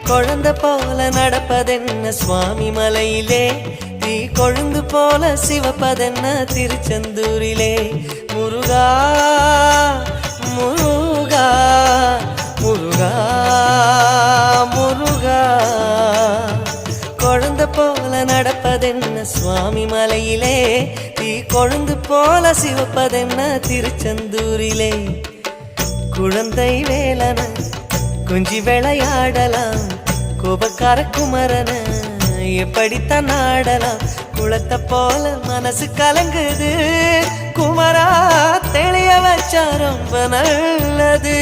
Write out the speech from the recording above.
குழந்தை போல நடப்பதென்ன சுவாமி மலையிலே, தீ கொழுந்து போல சிவப்பதென்ன திருச்செந்தூரிலே. முருகா முருகா முருகா முருகா, குழந்தை போல நடப்பதென்ன சுவாமி மலையிலே, தீ கொழுந்து போல சிவப்பதென்ன திருச்செந்தூரிலே. குழந்தை வேலன கொஞ்சி விளையாடலாம், கோபக்கார குமரன எப்படித்தான் ஆடலாம். குளத்தை போல மனசு கலங்குது, குமரா தெளிய வச்சா ரொம்ப நல்லது.